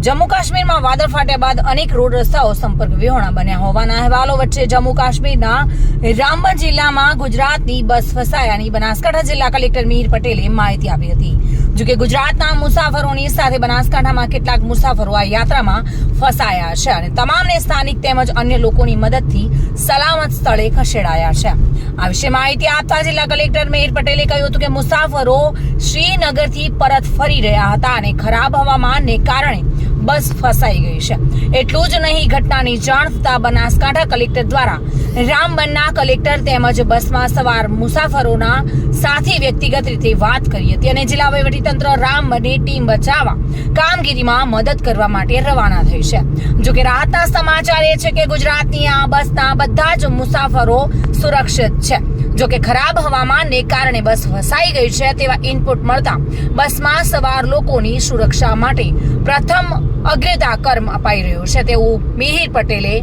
જમ્મુ કાશ્મીરમાં વાદળ ફાટ્યા બાદ અનેક રોડ રસ્તાઓ સંપર્ક વિહોણા બન્યા હોવાના અહેવાલો વચ્ચે જમ્મુ કાશ્મીરના રામબન જિલ્લામાં ગુજરાતની બસ ફસાયાની બનાસકાંઠા જિલ્લા કલેક્ટર મિહિર પટેલે માહિતી આપી હતી। જોકે ગુજરાતના મુસાફરોની સાથે બનાસકાંઠામાં કેટલાક મુસાફરો આ યાત્રામાં ફસાયા છે અને તમામને સ્થાનિક તેમજ અન્ય લોકોની મદદથી સલામત સ્થળે ખસેડાયા છે। આ વિશે માહિતી આપતા જિલ્લા કલેક્ટર મિહિર પટેલે કહ્યું હતું કે મુસાફરો શ્રીનગરથી પરત ફરી રહ્યા હતા અને ખરાબ હવામાનને કારણે બસ ફસાઈ ગઈ છે। એટલું જ નહીં, ઘટનાની જાણ થતા બનાસકાંઠા કલેક્ટર દ્વારા રામબનના કલેક્ટર તેમજ બસમાં સવાર મુસાફરોના સાથે વ્યક્તિગત રીતે વાત કરી હતી અને જિલ્લા વહીવટીતંત્ર રામબનની ટીમ બચાવવા કામગીરીમાં મદદ કરવા માટે રવાના થઈ છે। જોકે રાહતના સમાચાર એ છે કે ગુજરાતની આ બસના બધા જ મુસાફરો સુરક્ષિત છે। જોકે ખરાબ હવામાનને કારણે બસ ફસાઈ ગઈ છે તેવા ઇનપુટ મળતા બસમાં સવાર લોકોની સુરક્ષા માટે પ્રથમ અગ્રતા કર્મ અપાઈ રહ્યો છે તેવું મિહિર પટેલે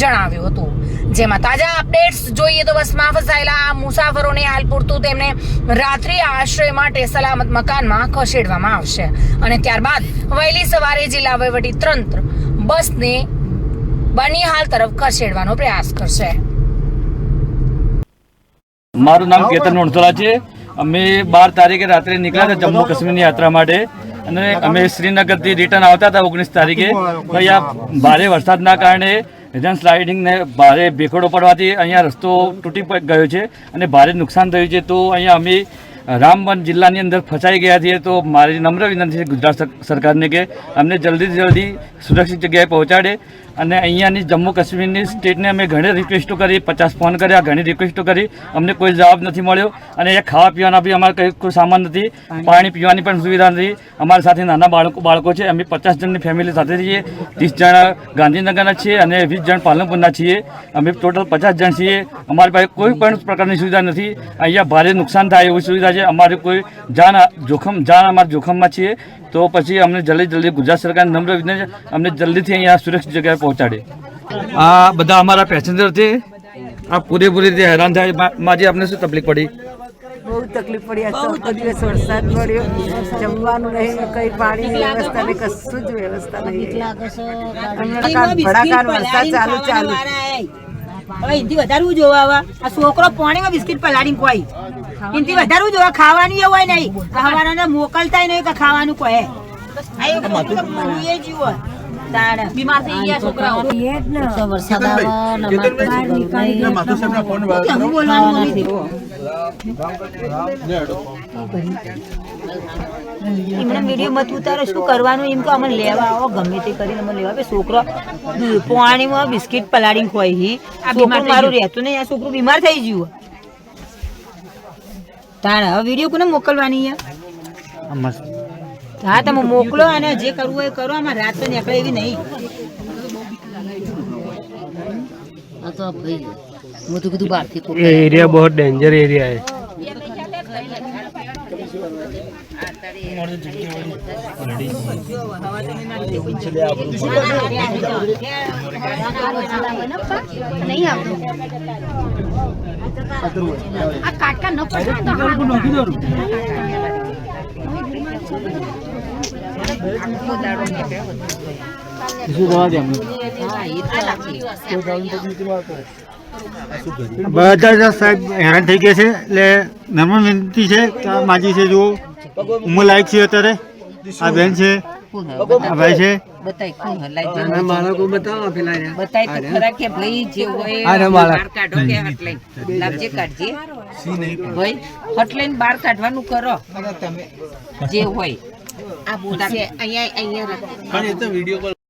જણાવ્યું હતું। જેમાં તાજા અપડેટ્સ જોઈએ તો બસમાં ફસાયેલા મુસાફરોને હાલ પૂરતું તેમને રાત્રિ આશ્રય માટે સલામત મકાનમાં ખસેડવામાં આવશે અને ત્યારબાદ વહેલી સવારે જિલ્લા વહીવટી તંત્ર બસને બનિહાલ તરફ ખસેડવાનો પ્રયાસ કરશે। મારું નામ કેતન વણસોલા છે। અમે 12 તારીખે રાત્રે નીકળ્યા હતા જમ્મુ કાશ્મીરની યાત્રા માટે અને અમે શ્રીનગરથી રિટર્ન આવતા હતા 19 તારીખે। અહીંયા ભારે વરસાદના કારણે સ્લાઇડિંગ ને ભારે ભેખડો પડવાથી અહીંયા રસ્તો તૂટી ગયો છે અને ભારે નુકસાન થયું છે। તો અહીંયા અમે રામબન જિલ્લાની અંદર ફસાઈ ગયા છીએ। તો મારી નમ્ર વિનંતી છે ગુજરાત સરકારને કે અમને જલ્દીથી જલ્દી સુરક્ષિત જગ્યાએ પહોંચાડે અને અહીંયાની જમ્મુ કાશ્મીરની સ્ટેટને અમે ઘણી રિક્વેસ્ટો કરી, 50 ફોન કર્યા, ઘણી રિક્વેસ્ટો કરી, અમને કોઈ જવાબ નથી મળ્યો અને અહીંયા ખાવા પીવાના બી અમારે કોઈ સામાન નથી, પાણી પીવાની પણ સુવિધા નથી। અમારી સાથે નાના બાળકો છે। અમે 50 જણની ફેમિલી સાથે છીએ। 30 જણ ગાંધીનગરના છીએ અને 20 જણ પાલનપુરના છીએ। અમે ટોટલ 50 જણ છીએ। અમારી પાસે કોઈ પણ પ્રકારની સુવિધા નથી। અહીંયા ભારે નુકસાન થાય એવી સુવિધા છે। અમારે કોઈ જાન અમારા જોખમમાં છીએ। તો પછી અમને જલ્દી ગુજરાત સરકારને નમ્ર વિનંતી છે અમને જલ્દીથી અહીંયા સુરક્ષિત જગ્યાએ પહોંચાડે। આ બધા અમારા પેસેન્જર છે। આ પૂરેપૂરી રીતે હેરાન થાય। માજી આપને શું તકલીફ પડી? બહુ તકલીફ પડી। આ દિવસ વરસાદ પડ્યો, જમવાનું નહીં, કઈ પાણીની વ્યવસ્થા નહીં, કશું જ વ્યવસ્થા નહીં। ભડાકા વરસાદ ચાલુ હવે ઇનથી વધારવું જોવા આ છોકરો પાણીમાં બિસ્કિટ પલાડીને કોઈ ઇનથી વધારવું જોવા ખાવાનું એવું હોય નહીં ખાવાના મોકલતા નહીં કે ખાવાનું કોઈ બીમાર થઈ ગયા છોકરાઓ વરસાદ એમને વિડીયો મત ઉતારો શું કરવાનું એમ કે અમે લેવા આવો ગમે તે કરીને અમે લેવા છોકરો પાણીમાં બિસ્કિટ પલાડીને ખોઈ છોકરું મારું રહેતું નહીં। આ છોકરું બીમાર થઈ ગયું તારે હવે વિડીયો કોને મોકલવાની? હા તમે મોકલો અને જે કરવું હોય કરો। આમાં રાત તો નીકળે એવી નહીં। एरिया बहुत डेंजर एरिया है। બધા સાહેબ હેરાન થઈ ગયા છે એટલે નમ્ર વિનંતી છે કે આ માજી છે જો ઉંમર લાયક છે અત્યારે આ બેન છે આ ભાઈ છે બહાર કાઢવાનું કરો જે હોય આ અહીંયા